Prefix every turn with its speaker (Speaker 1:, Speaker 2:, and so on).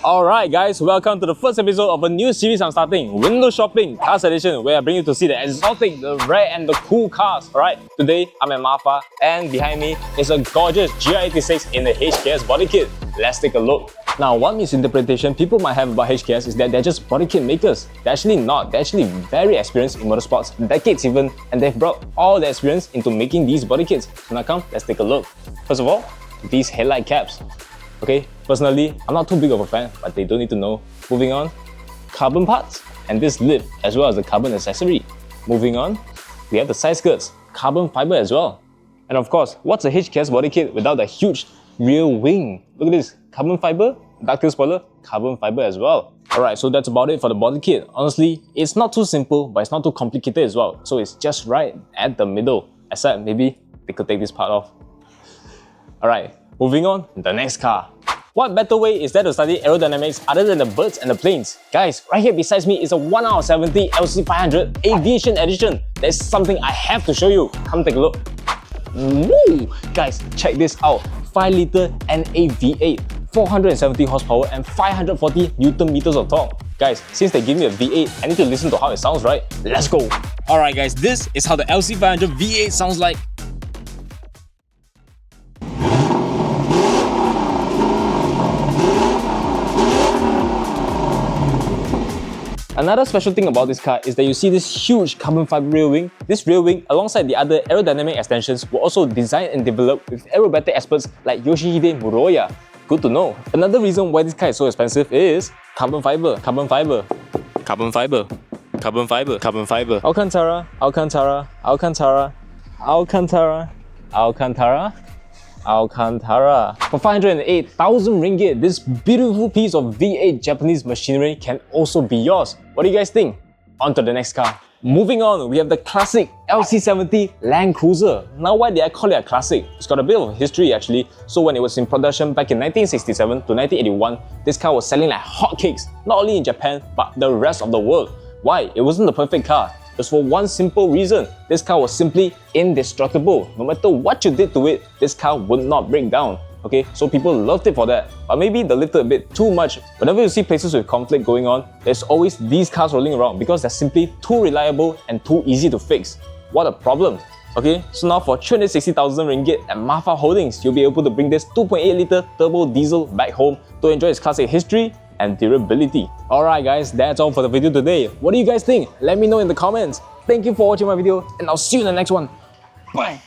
Speaker 1: Alright guys, welcome to the first episode of a new series I'm starting, Window Shopping Cars Edition, where I bring you to see the exotic, the rare and the cool cars. Alright, today I'm at Marfa and behind me is a gorgeous GR86 in the HKS body kit. Let's take a look. Now, one misinterpretation people might have about HKS is that they're just body kit makers. They're actually not. They're actually very experienced in motorsports, decades even, and they've brought all their experience into making these body kits. So now come, let's take a look. First of all, these headlight caps. Okay, personally, I'm not too big of a fan, but they don't need to know. Moving on, carbon parts, and this lid, as well as the carbon accessory. Moving on, we have the side skirts, carbon fiber as well. And of course, what's a HKS body kit without the huge rear wing? Look at this, carbon fiber, ducktail spoiler, carbon fiber as well. Alright, so that's about it for the body kit. Honestly, it's not too simple, but it's not too complicated as well. So it's just right at the middle. Except maybe they could take this part off. Alright, moving on, the next car. What better way is there to study aerodynamics other than the birds and the planes? Guys, right here beside me is a 1 out of 70 LC500 Aviation Edition. There's something I have to show you. Come take a look. Woo! Guys, check this out. 5 litre NA V8, 470 horsepower and 540 Newton meters of torque. Guys, since they give me a V8, I need to listen to how it sounds, right? Let's go! Alright guys, this is how the LC500 V8 sounds like. Another special thing about this car is that you see this huge carbon fiber rear wing. This rear wing, alongside the other aerodynamic extensions, were also designed and developed with aerobatic experts like Yoshihide Muroya. Good to know. Another reason why this car is so expensive is carbon fiber, carbon fiber, carbon fiber, carbon fiber, carbon fiber. Alcantara, Alcantara, Alcantara, Alcantara, Alcantara, Alcantara. For 508,000 ringgit, this beautiful piece of V8 Japanese machinery can also be yours. What do you guys think? On to the next car. Moving on, we have the classic LC70 Land Cruiser. Now, why did I call it a classic? It's got a bit of history actually. So when it was in production back in 1967 to 1981, this car was selling like hotcakes, not only in Japan, but the rest of the world. Why? It wasn't the perfect car. Just for one simple reason, this car was simply indestructible. No matter what you did to it, this car would not break down. Okay, so people loved it for that. But maybe they lifted a bit too much. Whenever you see places with conflict going on, there's always these cars rolling around because they're simply too reliable and too easy to fix. What a problem. Okay, so now for 360,000 ringgit at Marfa Holdings, you'll be able to bring this 2.8 litre turbo diesel back home to enjoy its classic history and durability. Alright guys, that's all for the video today. What do you guys think? Let me know in the comments. Thank you for watching my video and I'll see you in the next one. Bye!